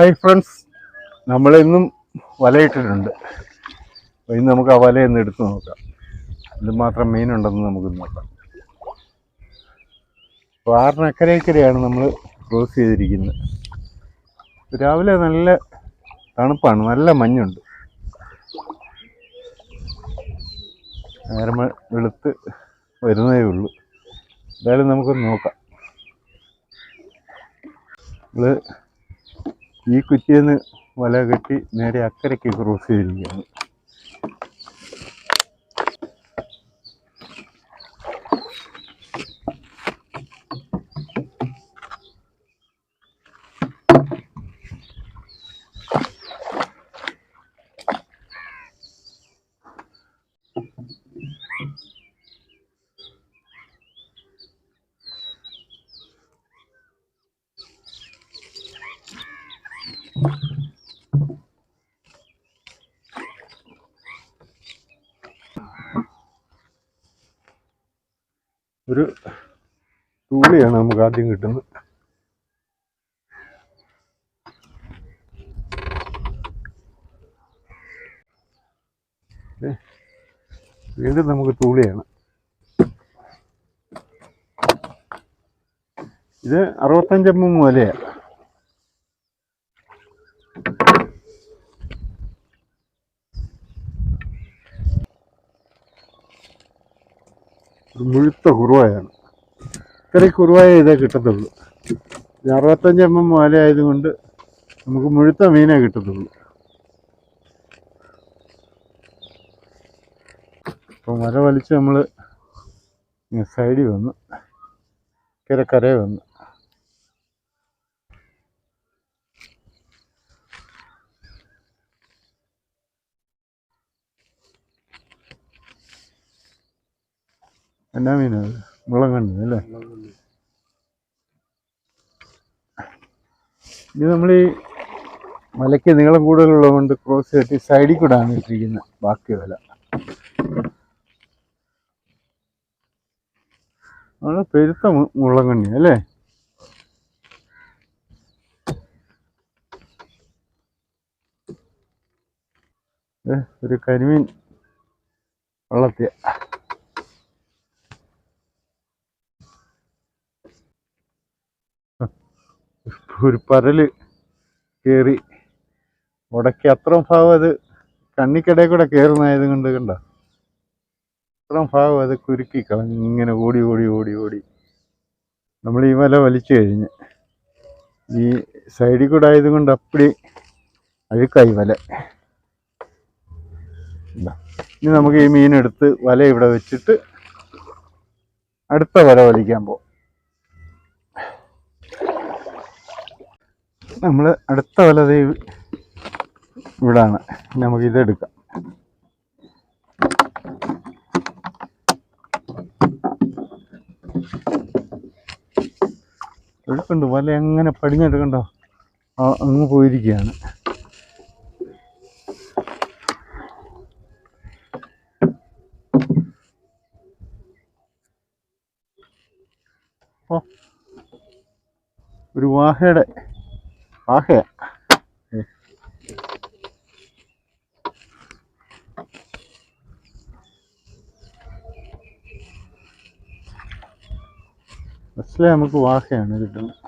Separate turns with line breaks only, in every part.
Hi friends, നമ്മളിന്നും വലയിട്ടിട്ടുണ്ട്. അപ്പോൾ ഇന്ന് നമുക്ക് ആ വലയൊന്ന് എടുത്ത് നോക്കാം. എന്തുമാത്രം മീനുണ്ടെന്ന് നമുക്ക് നോക്കാം. അപ്പോൾ 6 അക്കരയ്ക്കരയാണ് നമ്മൾ ക്രോസ് ചെയ്തിരിക്കുന്നത്. രാവിലെ നല്ല തണുപ്പാണ്, നല്ല മഞ്ഞുണ്ട്. നേരം വെളുത്ത് വരുന്നതേ ഉള്ളൂ. എന്തായാലും നമുക്കൊന്ന് നോക്കാം. നമ്മൾ ഈ കുറ്റിയെന്ന് വല കെട്ടി നേരെ അക്കരയ്ക്ക് ക്രോസ് ചെയ്തിരിക്കുകയാണ്. ഒരു തൂളിയാണ് നമുക്ക് ആദ്യം കിട്ടുന്നത്. വീണ്ടും നമുക്ക് തൂളിയാണ്. ഇത് 65 mm വലയാണ്. ഒരു മുഴുത്ത കുറുവായാണ്. ഇത്ര കുറുവായ ഇതേ കിട്ടത്തുള്ളൂ. 65 mm വല ആയതുകൊണ്ട് നമുക്ക് മുഴുത്ത മീനേ കിട്ടത്തുള്ളൂ. അപ്പോൾ വല വലിച്ച് നമ്മൾ സൈഡിൽ വന്ന് കരയിൽ വന്ന് എന്നാ മീനത്? മുളങ്കണ്ണി അല്ലേ? ഇത് നമ്മൾ ഈ മലയ്ക്ക് നീളം കൂടുതലുള്ളത് കൊണ്ട് ക്രോസ് കെട്ടി സൈഡിൽ കൂടെ ആണ് ഇട്ടിരിക്കുന്നത്. ബാക്കി വല നമ്മൾ പെരുത്ത മുള്ളങ്കണ്ണി അല്ലേ? ഒരു കരിമീൻ വള്ളത്തിയ. ഒരു പരല് കയറി ഉടക്കി അത്രയും ഭാഗം അത് കണ്ണിക്കടയിൽ കൂടെ കയറുന്നതായത് കൊണ്ട് കണ്ടോ, അത്രയും ഭാഗം അത് കുരുക്കി കളഞ്ഞ് ഇങ്ങനെ ഓടി ഓടി ഓടി ഓടി നമ്മൾ ഈ വല വലിച്ചു കഴിഞ്ഞ് ഈ സൈഡിൽ കൂടെ ആയതുകൊണ്ട് അപ്പടി അഴുക്കായി വല. ഇനി നമുക്ക് ഈ മീനെടുത്ത് വല ഇവിടെ വെച്ചിട്ട് അടുത്ത വല വലിക്കാൻ പോകും. നമ്മൾ അടുത്ത വല ഇവിടാണ്. നമുക്ക് ഇതെടുക്കാം. എടുക്കണ്ടോ വല എങ്ങനെ പടിഞ്ഞെടുക്കണ്ടോ, അങ്ങ് പോയിരിക്കുകയാണ്. ഒരു വാഹയാ. ബസ്സിലെ നമുക്ക് വാഹയാണ് കിട്ടുന്നത്.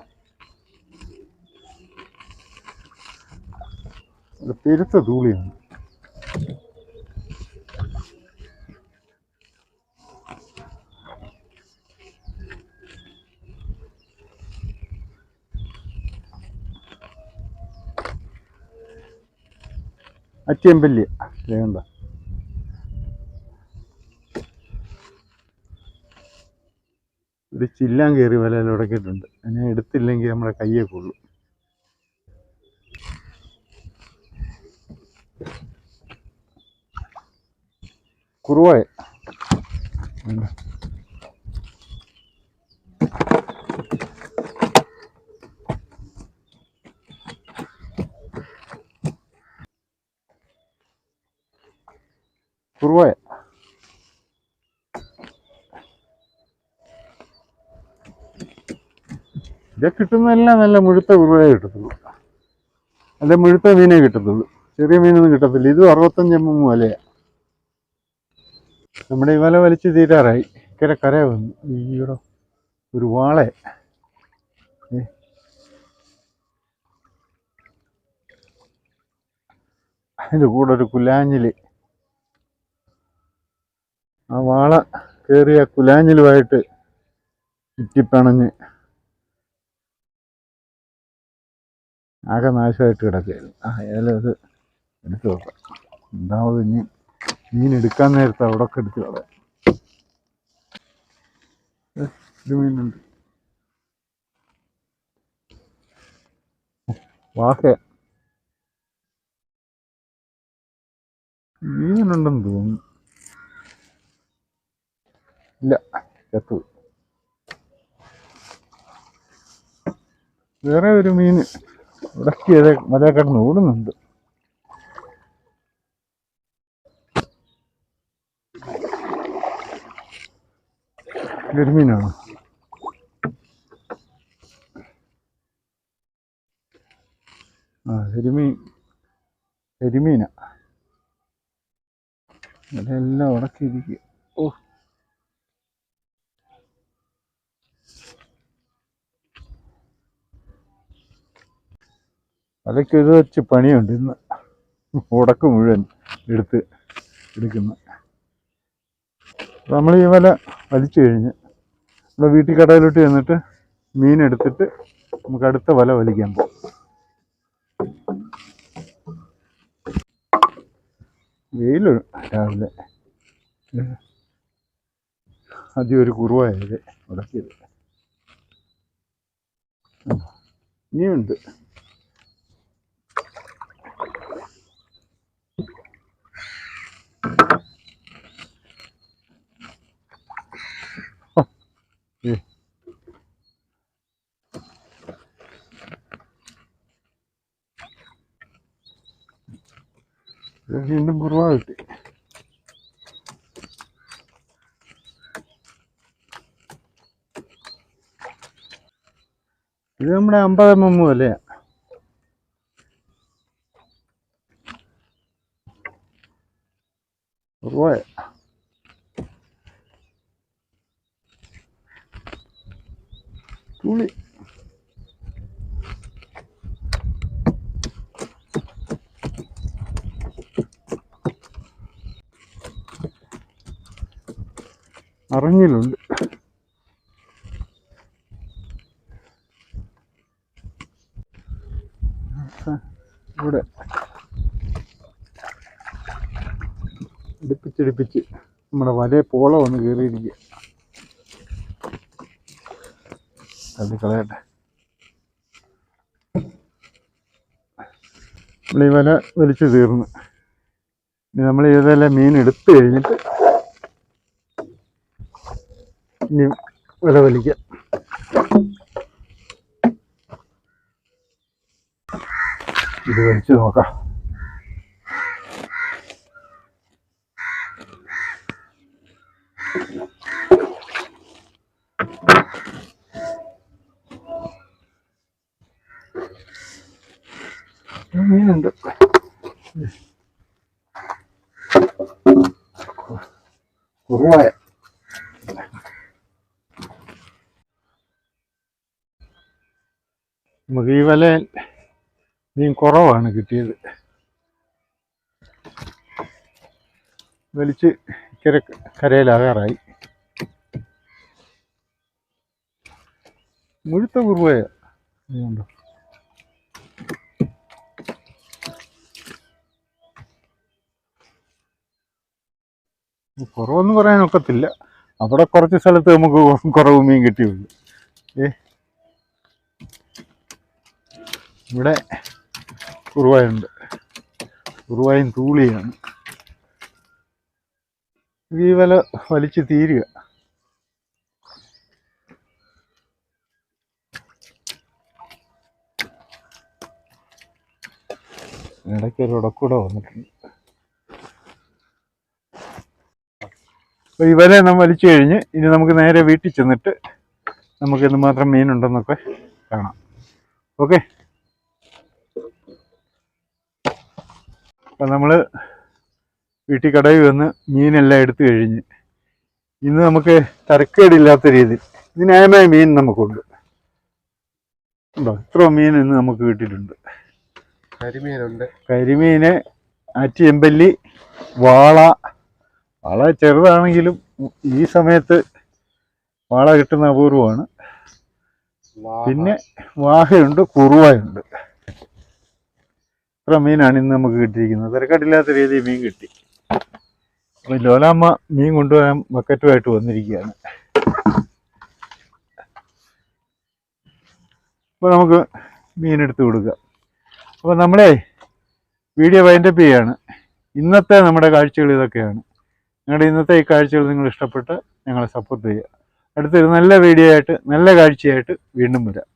അത് പെരുത്ത തൂളിയാണ്. അറ്റിയമ്പല്യ വേണ്ട. ഒരു ചില്ലാൻ കയറി വലയിൽ ഉടക്കിയിട്ടുണ്ട്. അതിനെ എടുത്തില്ലെങ്കിൽ നമ്മുടെ കയ്യെ കൊള്ളും. കുറുവായ കുറുവായ ഇത് കിട്ടുന്നതെല്ലാം നല്ല മുഴുത്ത കുറുവയെ കിട്ടത്തുള്ളൂ. അല്ല മുഴുത്ത മീനേ കിട്ടത്തുള്ളൂ, ചെറിയ മീനൊന്നും കിട്ടത്തില്ല. ഇത് 65 വലയാണ്. നമ്മുടെ ഈ വല വലിച്ച് തീരാറായി. കര വന്നു. ഈയുടെ ഒരു വാളെ. അതിൻ്റെ കൂടെ ഒരു കുലാഞ്ഞില്. ആ വാള കയറിയ കുലാഞ്ഞിലുമായിട്ട് ചുറ്റിപ്പണഞ്ഞ് ആകെ നാശമായിട്ട് കിടക്കുകയായിരുന്നു. ഏതായാലും അത് എടുത്ത് നോക്കാം. രണ്ടാമത് ഇനി മീൻ എടുക്കാൻ നേരത്തെ അവിടെ ഒക്കെ എടുത്ത് കളയാം. ഒരു മീനുണ്ട്, വാഹ മീനുണ്ടെന്ന് തോന്നുന്നു. ഇല്ല, ചത്തു. വേറെ ഒരു മീൻ ഉടക്കിയത് മലയെ കിടന്ന് ഓടുന്നുണ്ട്. കരിമീനാണ്. കരിമീന. അതെല്ലാം ഉടക്കിയിരിക്കുക. ഓ, അതൊക്കെ ഇത് വെച്ച് പണിയുണ്ട് ഇന്ന്. ഉടക്ക് മുഴുവൻ എടുക്കുന്ന. നമ്മൾ ഈ വല വലിച്ചു കഴിഞ്ഞ് നമ്മുടെ വീട്ടിൽ കടയിലോട്ട് ചെന്നിട്ട് മീൻ എടുത്തിട്ട് നമുക്ക് അടുത്ത വല വലിക്കാൻ പോകും. വെയിൽ രാവിലെ ആദ്യം ഒരു കുറുവായത് ഉടക്കിയത്. ഇനിയുണ്ട്. വീണ്ടും കുറുവ കിട്ടി. ഇത് നമ്മുടെ 50 വലയാ. കുറുവ തുളി. അറിഞ്ഞിലുണ്ട്. ഇവിടെ അടുപ്പിച്ചടുപ്പിച്ച് നമ്മുടെ വലയെ പോള വന്ന് കയറിയിരിക്കുക. അത് കളയട്ടെ. നമ്മൾ ഈ വല വലിച്ചു തീർന്ന് ഇനി നമ്മൾ ഏതെല്ലാം മീൻ എടുത്തു കഴിഞ്ഞിട്ട് ഇനി വല വലിക്കാം. ഇത് വലിച്ചു നോക്കാം. മീനുണ്ട്. കുറുവായ. നമുക്ക് ഈ വല മീൻ കുറവാണ് കിട്ടിയത്. വലിച്ച് കരയിലാകാറായി. മുഴുത്ത കുറുവായ. കുറവൊന്നും പറയാനൊക്കത്തില്ല. അവിടെ കുറച്ച് സ്ഥലത്ത് നമുക്ക് കുറവ് മീൻ കിട്ടിയുള്ളൂ. ഇവിടെ കുറുവായുണ്ട്. കുറുവായും തൂളിയാണ്. ഈ വല വലിച്ച് തീരുക. ഇടയ്ക്കൊരു ഉടക്കൂടെ വന്നിട്ടുണ്ട്. അപ്പോൾ ഈ വല നമ്മൾ വലിച്ചു കഴിഞ്ഞ് ഇനി നമുക്ക് നേരെ വീട്ടിൽ ചെന്നിട്ട് നമുക്ക് എന്തുമാത്രം മീനുണ്ടെന്നൊക്കെ കാണാം. ഓക്കെ. അപ്പം നമ്മൾ വീട്ടിൽ കടയിൽ വന്ന് മീനെല്ലാം എടുത്തു കഴിഞ്ഞ് ഇന്ന് നമുക്ക് തരക്കേടില്ലാത്ത രീതിയിൽ ന്യായമായ മീൻ നമുക്കുണ്ട്. ഉണ്ടോ? ഇത്ര മീൻ ഇന്ന് നമുക്ക് കിട്ടിയിട്ടുണ്ട്.
കരിമീനുണ്ട്,
കരിമീന്, ആറ്റിയെമ്പല്ലി, വാള. വാള ചെറുതാണെങ്കിലും ഈ സമയത്ത് വാള കിട്ടുന്ന അപൂർവമാണ്. പിന്നെ വാഹയുണ്ട്, കുറുവയുണ്ട്. ഇത്ര മീനാണ് ഇന്ന് നമുക്ക് കിട്ടിയിരിക്കുന്നത്. തിരക്കടില്ലാത്ത രീതിയിൽ മീൻ കിട്ടി. അപ്പം ലോലാമ്മ മീൻ കൊണ്ടുപോകാൻ ബക്കറ്റുമായിട്ട് വന്നിരിക്കുകയാണ്. അപ്പോൾ നമുക്ക് മീനെടുത്ത് കൊടുക്കാം. അപ്പോൾ നമ്മളെ വീഡിയോ വൈൻഡപ്പ് ചെയ്യാണ്. ഇന്നത്തെ നമ്മുടെ കാഴ്ചകൾ ഇതൊക്കെയാണ്. ഞങ്ങളുടെ ഇന്നത്തെ ഈ കാഴ്ചകൾ നിങ്ങൾ ഇഷ്ടപ്പെട്ട് ഞങ്ങളെ സപ്പോർട്ട് ചെയ്യുക. അടുത്തൊരു നല്ല വീഡിയോ ആയിട്ട് നല്ല കാഴ്ചയായിട്ട് വീണ്ടും വരാം.